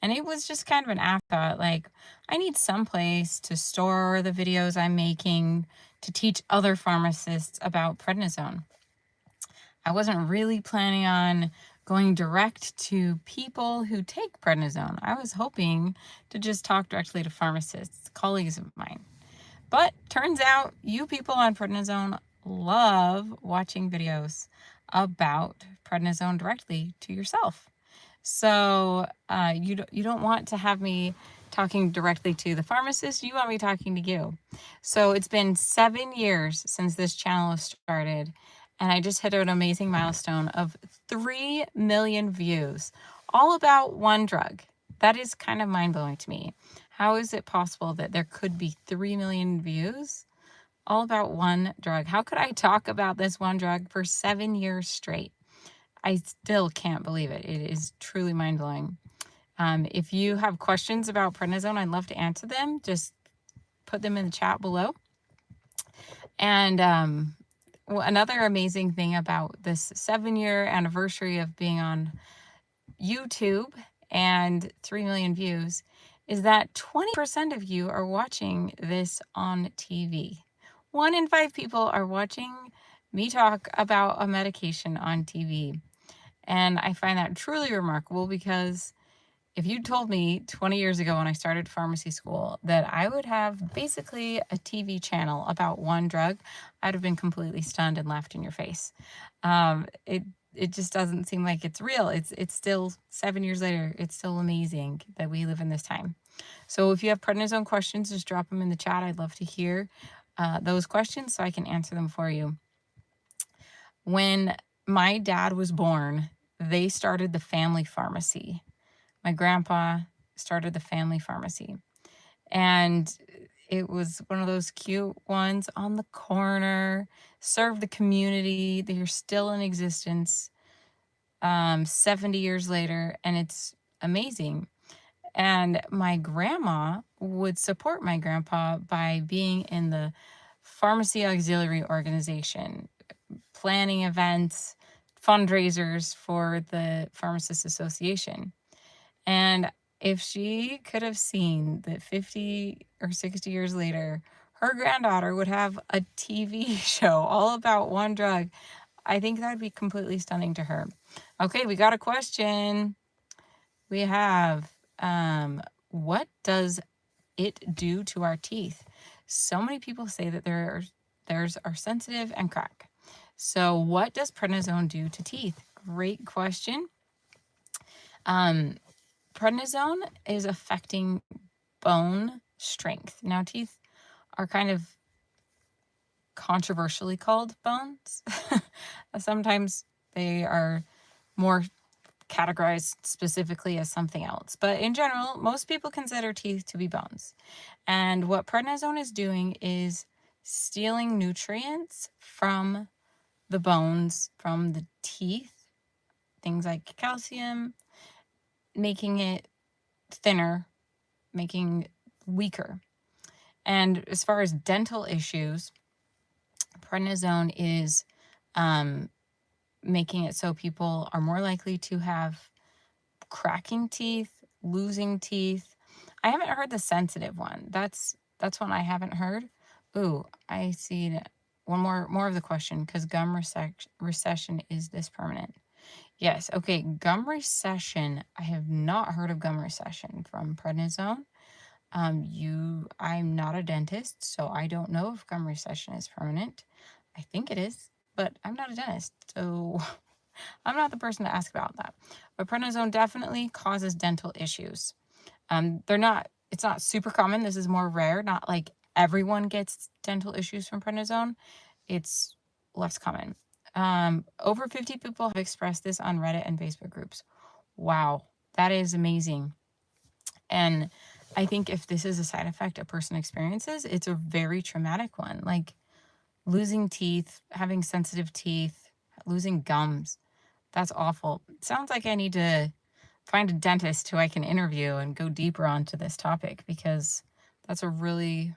And it was just kind of an afterthought, like, I need some place to store the videos I'm making to teach other pharmacists about prednisone. I wasn't really planning on going direct to people who take prednisone. I was hoping to just talk directly to pharmacists, colleagues of mine. But turns out you people on prednisone love watching videos about prednisone directly to yourself. So you don't want to have me talking directly to the pharmacist. You want me talking to you. So it's been 7 years since this channel was started, and I just hit an amazing milestone of 3 million views, all about one drug. That is kind of mind-blowing to me. How is it possible that there could be 3 million views all about one drug? How could I talk about this one drug for 7 years straight? I still can't believe it. It is truly mind-blowing. If you have questions about prednisone, I'd love to answer them. Just put them in the chat below. And another amazing thing about this 7-year anniversary of being on YouTube and 3 million views is that 20% of you are watching this on TV. 1 in 5 people are watching me talk about a medication on TV. And I find that truly remarkable, because if you told me 20 years ago when I started pharmacy school that I would have basically a TV channel about one drug, I'd have been completely stunned and laughed in your face. It just doesn't seem like it's real. It's still 7 years later. It's still amazing that we live in this time. So if you have prednisone questions, just drop them in the chat. I'd love to hear those questions so I can answer them for you. When my dad was born, they started the family pharmacy. My grandpa started the family pharmacy, and it was one of those cute ones on the corner, served the community. They're still in existence 70 years later, and it's amazing. And my grandma would support my grandpa by being in the pharmacy auxiliary organization, planning events, fundraisers for the Pharmacists Association. And if she could have seen that 50 or 60 years later, her granddaughter would have a TV show all about one drug, I think that'd be completely stunning to her. Okay, we got a question. We have, what does it do to our teeth? So many people say that theirs are sensitive and crack. So what does prednisone do to teeth? Great question. Prednisone is affecting bone strength. Now, teeth are kind of controversially called bones. Sometimes they are more categorized specifically as something else. But in general, most people consider teeth to be bones. And what prednisone is doing is stealing nutrients from the bones, from the teeth, things like calcium, making it thinner, making it weaker. And as far as dental issues, prednisone is making it so people are more likely to have cracking teeth, losing teeth. I haven't heard the sensitive one. That's one I haven't heard. Ooh, I see one more of the question, because gum recession, is this permanent? Yes. Okay. Gum recession. I have not heard of gum recession from prednisone. I'm not a dentist, so I don't know if gum recession is permanent. I think it is, but I'm not a dentist, so I'm not the person to ask about that. But prednisone definitely causes dental issues. It's not super common. This is more rare. Not like everyone gets dental issues from prednisone. It's less common. Over 50 people have expressed this on Reddit and Facebook groups. Wow, that is amazing. And I think if this is a side effect a person experiences, it's a very traumatic one. Like losing teeth, having sensitive teeth, losing gums. That's awful. It sounds like I need to find a dentist who I can interview and go deeper onto this topic, because that's a really,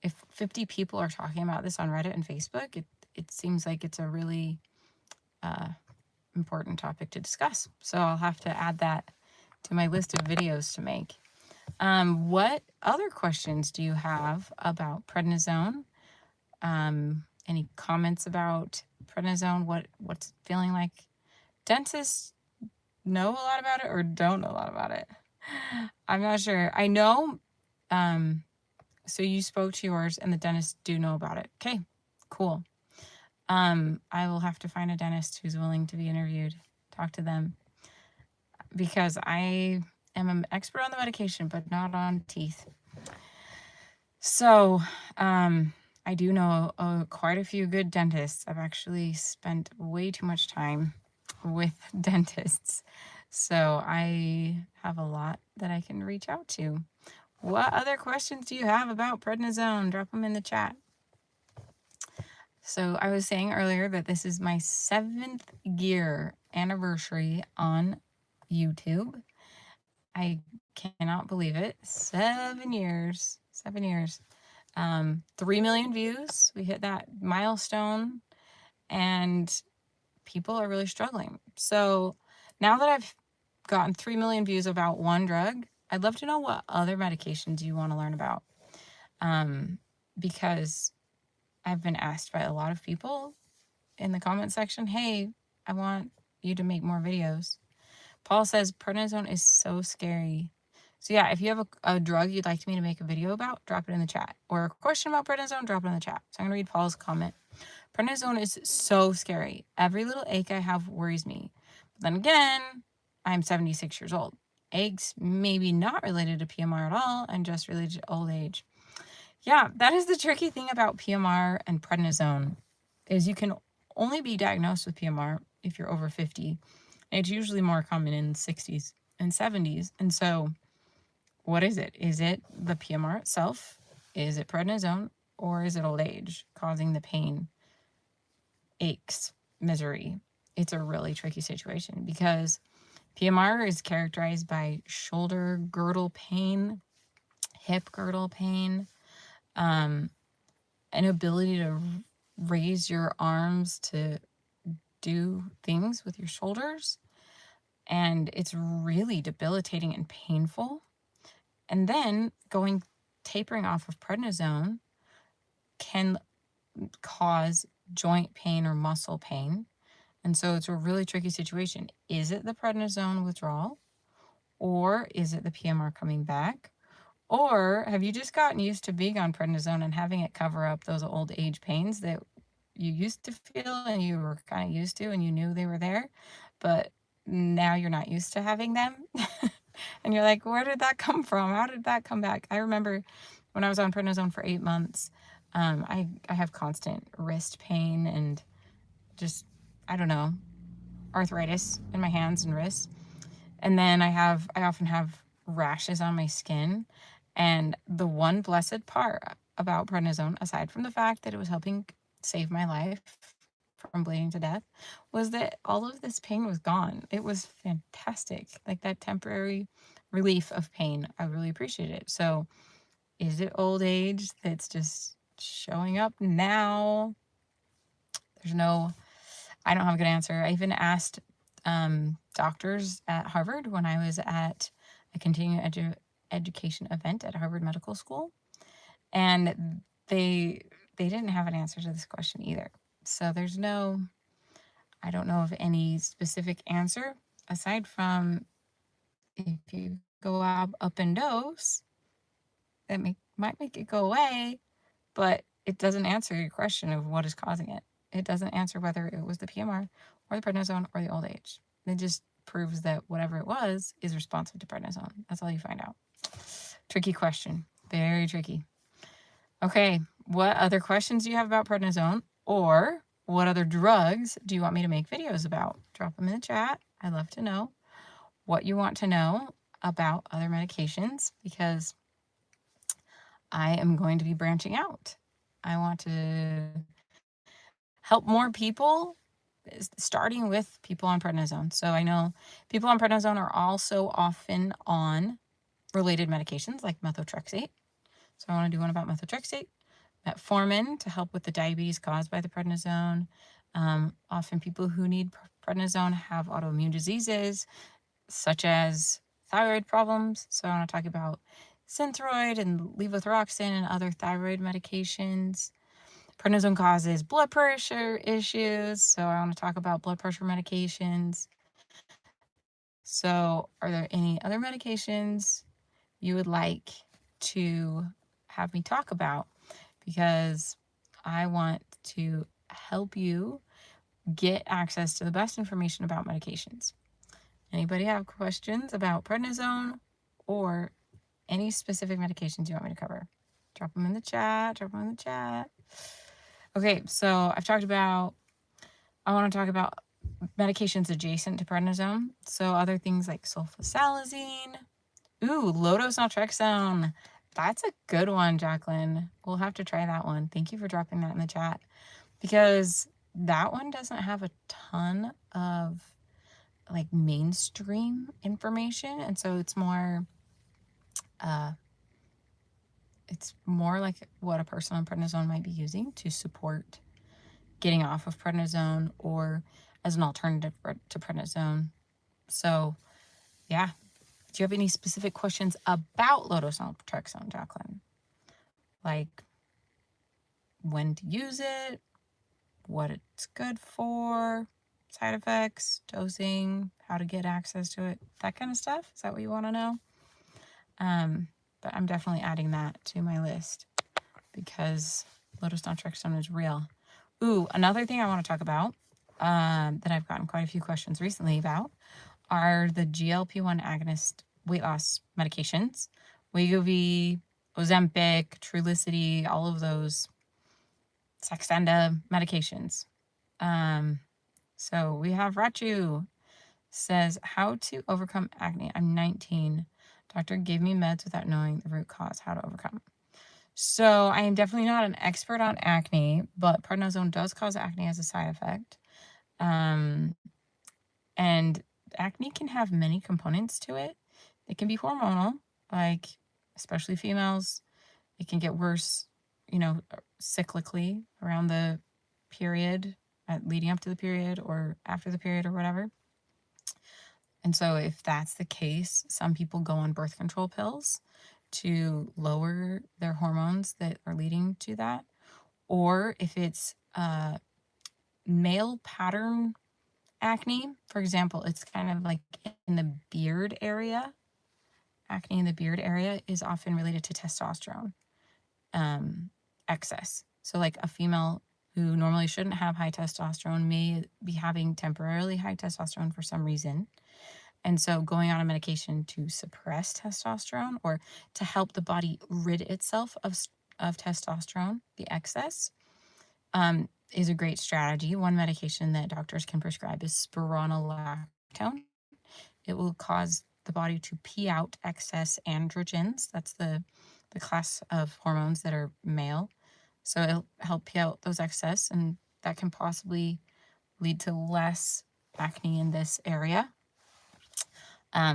if 50 people are talking about this on Reddit and Facebook, it seems like it's a really important topic to discuss. So I'll have to add that to my list of videos to make. What other questions do you have about prednisone? Any comments about prednisone? What's feeling like? Dentists know a lot about it or don't know a lot about it? I'm not sure. I know. So you spoke to yours, and the dentists do know about it. Okay, cool. I will have to find a dentist who's willing to be interviewed. Talk to them, because I am an expert on the medication, but not on teeth. So, I do know quite a few good dentists. I've actually spent way too much time with dentists. So I have a lot that I can reach out to. What other questions do you have about prednisone? Drop them in the chat. So I was saying earlier that this is my 7th year anniversary on YouTube. I cannot believe it. 7 years. 7 years. 3 million views. We hit that milestone, and people are really struggling. So now that I've gotten 3 million views about one drug, I'd love to know what other medications you want to learn about. Because I've been asked by a lot of people in the comment section, hey, I want you to make more videos. Paul says prednisone is so scary. So yeah, if you have a drug you'd like me to make a video about, drop it in the chat. Or a question about prednisone, drop it in the chat. So I'm going to read Paul's comment. Prednisone is so scary. Every little ache I have worries me. But then again, I'm 76 years old. Aches maybe not related to PMR at all and just related to old age. Yeah, that is the tricky thing about PMR and prednisone, is you can only be diagnosed with PMR if you're over 50. It's usually more common in the 60s and 70s. And so what is it? Is it the PMR itself? Is it prednisone? Or is it old age causing the pain, aches, misery? It's a really tricky situation because PMR is characterized by shoulder girdle pain, hip girdle pain, an ability to raise your arms to do things with your shoulders. And it's really debilitating and painful. And then tapering off of prednisone can cause joint pain or muscle pain. And so it's a really tricky situation. Is it the prednisone withdrawal? Or is it the PMR coming back? Or have you just gotten used to being on prednisone and having it cover up those old age pains that you used to feel and you were kind of used to and you knew they were there, but now you're not used to having them? And you're like, where did that come from? How did that come back? I remember when I was on prednisone for 8 months, I have constant wrist pain and just, I don't know, arthritis in my hands and wrists. And then I often have rashes on my skin. And the one blessed part about prednisone, aside from the fact that it was helping save my life from bleeding to death, was that all of this pain was gone. It was fantastic. Like that temporary relief of pain, I really appreciated it. So is it old age that's just showing up now? I don't have a good answer. I even asked doctors at Harvard when I was at a continuing education event at Harvard Medical School, and they didn't have an answer to this question either. So I don't know of any specific answer aside from if you go up in dose, that might make it go away, but it doesn't answer your question of what is causing it. It doesn't answer whether it was the PMR or the prednisone or the old age. It just proves that whatever it was is responsive to prednisone. That's all you find out. Tricky question. Very tricky. Okay, what other questions do you have about prednisone? Or what other drugs do you want me to make videos about? Drop them in the chat. I'd love to know what you want to know about other medications, because I am going to be branching out. I want to help more people, starting with people on prednisone. So I know people on prednisone are also often on related medications like methotrexate. So I want to do one about methotrexate, metformin to help with the diabetes caused by the prednisone. Often people who need prednisone have autoimmune diseases such as thyroid problems. So I want to talk about Synthroid and levothyroxine and other thyroid medications. Prednisone causes blood pressure issues, so I want to talk about blood pressure medications. So, are there any other medications you would like to have me talk about? Because I want to help you get access to the best information about medications. Anybody have questions about prednisone or any specific medications you want me to cover? Drop them in the chat. Okay, so I want to talk about medications adjacent to prednisone. So other things like sulfasalazine. Ooh, low-dose naltrexone. That's a good one, Jacqueline. We'll have to try that one. Thank you for dropping that in the chat, because that one doesn't have a ton of like mainstream information, and so it's more like what a person on prednisone might be using to support getting off of prednisone or as an alternative to prednisone. So yeah, do you have any specific questions about low-dose naltrexone, Jacqueline? Like when to use it, what it's good for, side effects, dosing, how to get access to it, that kind of stuff? Is that what you want to know? But I'm definitely adding that to my list because low-dose naltrexone is real. Ooh, another thing I want to talk about that I've gotten quite a few questions recently about are the GLP-1 agonist weight loss medications. Wegovy, Ozempic, Trulicity, all of those Saxenda medications. So we have Rachu says, how to overcome acne. I'm 19. Doctor gave me meds without knowing the root cause, how to overcome. So I am definitely not an expert on acne, but prednisone does cause acne as a side effect. And acne can have many components to it. It can be hormonal, like especially females. It can get worse, cyclically around the period, leading up to the period or after the period or whatever. And so if that's the case, some people go on birth control pills to lower their hormones that are leading to that. Or if it's male pattern acne, for example, it's kind of like in the beard area. Acne in the beard area is often related to testosterone excess. So like a female who normally shouldn't have high testosterone may be having temporarily high testosterone for some reason. And so going on a medication to suppress testosterone or to help the body rid itself of testosterone, the excess, is a great strategy. One medication that doctors can prescribe is spironolactone. It will cause the body to pee out excess androgens. That's the class of hormones that are male. So it'll help pee out those excess, and that can possibly lead to less acne in this area.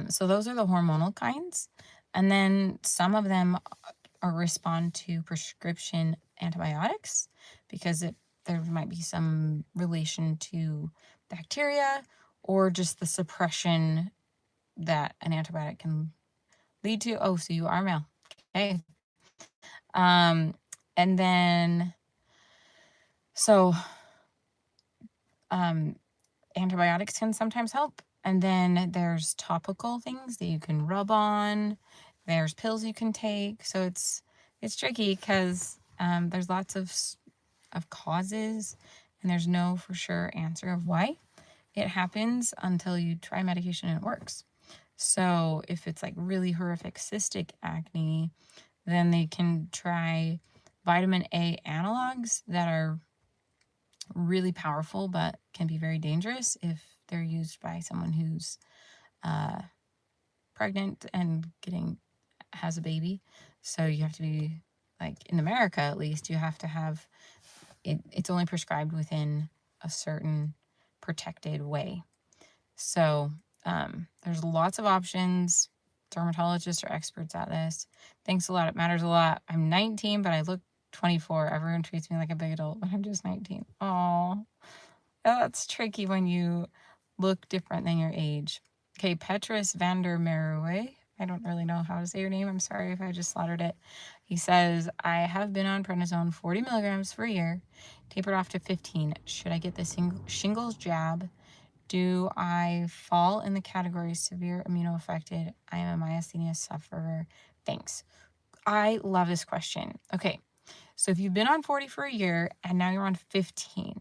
So those are the hormonal kinds. And then some of them respond to prescription antibiotics because there might be some relation to bacteria or just the suppression that an antibiotic can lead to. Oh, so you are male. Okay. And then, so antibiotics can sometimes help. And then there's topical things that you can rub on. There's pills you can take. So it's tricky because there's lots of causes, and there's no for sure answer of why it happens until you try medication and it works. So if it's like really horrific cystic acne, then they can try vitamin A analogs that are really powerful but can be very dangerous if they're used by someone who's pregnant and has a baby. So you have to be, like in America at least, you have to have it's only prescribed within a certain protected way. So there's lots of options. Dermatologists are experts at this. Thanks a lot. It matters a lot. I'm 19, but I look 24. Everyone treats me like a big adult, but I'm just 19. Oh, that's tricky when you look different than your age. Okay, Petrus van der Merwe. I don't really know how to say your name. I'm sorry if I just slaughtered it. He says, I have been on prednisone 40 milligrams for a year, tapered off to 15. Should I get the shingles jab? Do I fall in the category severe immunoaffected? I am a myasthenia sufferer. Thanks. I love this question. Okay, so if you've been on 40 for a year and now you're on 15,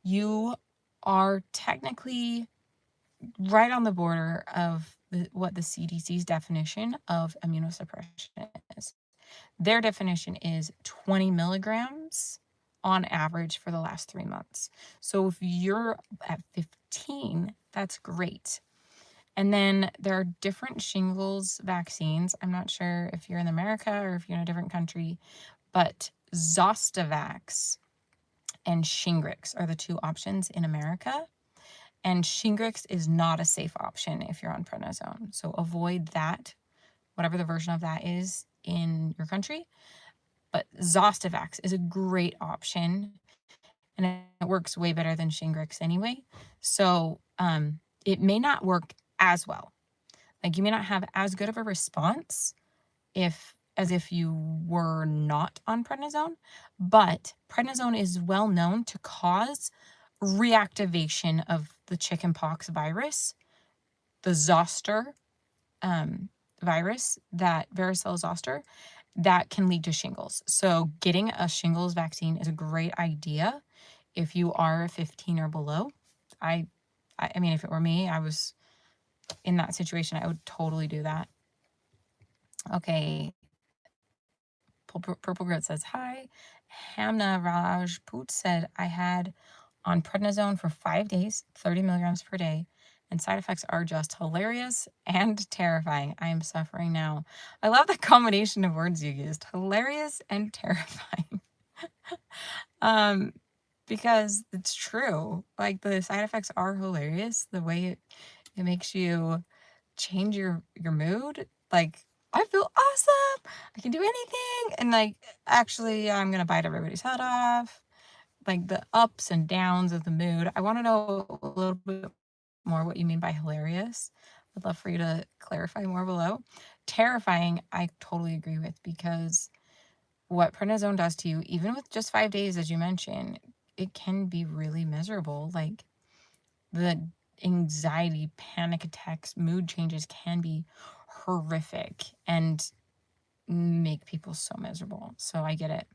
you are technically right on the border of what the CDC's definition of immunosuppression is. Their definition is 20 milligrams on average for the last 3 months. So if you're at 15, that's great. And then there are different shingles vaccines. I'm not sure if you're in America or if you're in a different country, but Zostavax and Shingrix are the two options in America. And Shingrix is not a safe option if you're on prednisone. So avoid that, whatever the version of that is in your country. But Zostavax is a great option, and it works way better than Shingrix anyway. So it may not work as well. Like, you may not have as good of a response as if you were not on prednisone, but prednisone is well known to cause reactivation of the chickenpox virus, the zoster virus, that varicella zoster, that can lead to shingles. So getting a shingles vaccine is a great idea if you are 15 or below. I mean, if it were me, I was in that situation, I would totally do that. Okay. Purple Grit says, hi. Hamna Rajput said, I had on prednisone for 5 days, 30 milligrams per day, and side effects are just hilarious and terrifying. I am suffering now. I love the combination of words you used, hilarious and terrifying. Because it's true. Like, the side effects are hilarious. The way it makes you change your mood. Like, I feel awesome. I can do anything. And like, actually, I'm gonna bite everybody's head off. Like, the ups and downs of the mood. I want to know a little bit more what you mean by hilarious. I'd love for you to clarify more below. Terrifying, I totally agree with, because what prednisone does to you, even with just 5 days, as you mentioned, it can be really miserable. Like, the anxiety, panic attacks, mood changes can be horrific and make people so miserable. So I get it.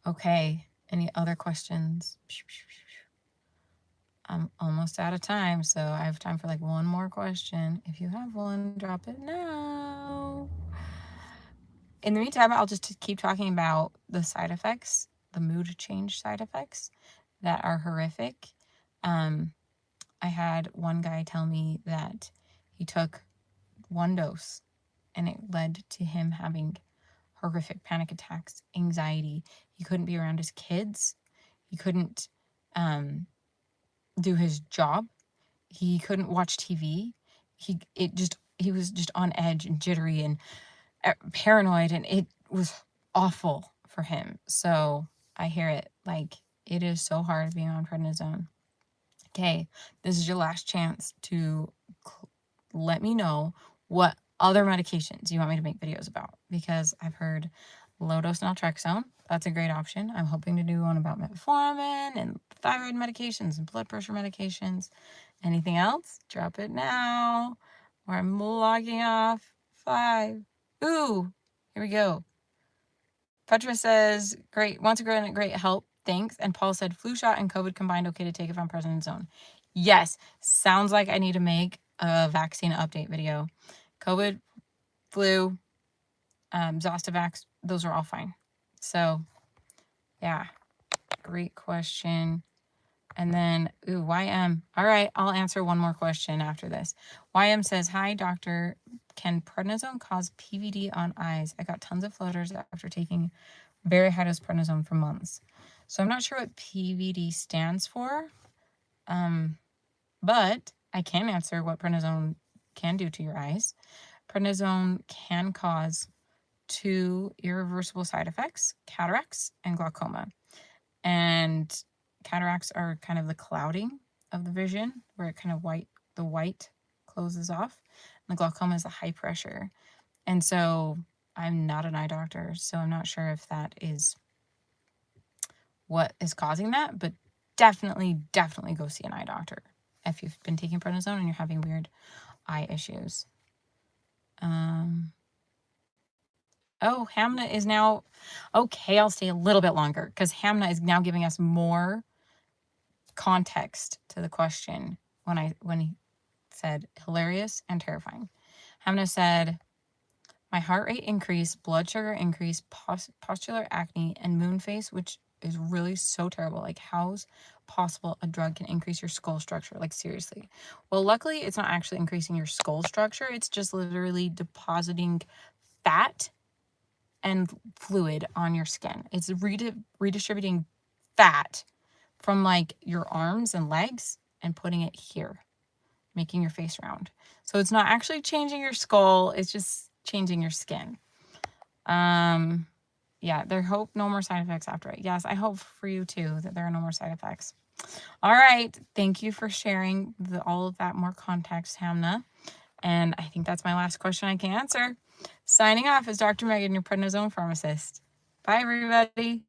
Okay, any other questions? I'm almost out of time, so I have time for like one more question. If you have one, drop it now. In the meantime, I'll just keep talking about the side effects, the mood change side effects that are horrific. I had one guy tell me that he took one dose and it led to him having horrific panic attacks, anxiety. He couldn't be around his kids. He couldn't do his job. He couldn't watch TV. He was just on edge and jittery and paranoid, and it was awful for him. So I hear it. Like, it is so hard being on prednisone. Okay, this is your last chance to let me know what other medications you want me to make videos about, because I've heard low dose naltrexone. That's a great option. I'm hoping to do one about metformin and thyroid medications and blood pressure medications. Anything else? Drop it now, or I'm logging off. 5. Ooh, here we go. Petra says, great, once again, great help. Thanks. And Paul said, flu shot and COVID combined, okay to take if I'm prednisone. Yes, sounds like I need to make a vaccine update video. COVID, flu, Zostavax, those are all fine. So, yeah, great question. And then, YM. All right, I'll answer one more question after this. YM says, hi, doctor. Can prednisone cause PVD on eyes? I got tons of floaters after taking very high dose prednisone for months. So I'm not sure what PVD stands for, but I can answer what prednisone can do to your eyes. Prednisone can cause 2 irreversible side effects, cataracts and glaucoma. And cataracts are kind of the clouding of the vision, where it kind of the white closes off. And the glaucoma is the high pressure. And so I'm not an eye doctor, so I'm not sure if that is what is causing that, but definitely go see an eye doctor if you've been taking prednisone and you're having weird eye issues. Oh, Hamna is now, okay, I'll stay a little bit longer because Hamna is now giving us more context to the question when he said hilarious and terrifying. Hamna said, my heart rate increased, blood sugar increased, postular acne, and moon face, which is really so terrible. Like, how's possible a drug can increase your skull structure? Like, seriously. Well, luckily, it's not actually increasing your skull structure. It's just literally depositing fat and fluid on your skin. It's redistributing fat from like your arms and legs and putting it here, making your face round. So it's not actually changing your skull, it's just changing your skin. Yeah, there hope no more side effects after it. Yes, I hope for you too that there are no more side effects. All right, thank you for sharing all of that more context, Hamna. And I think that's my last question I can answer. Signing off is Dr. Megan, your prednisone pharmacist. Bye, everybody.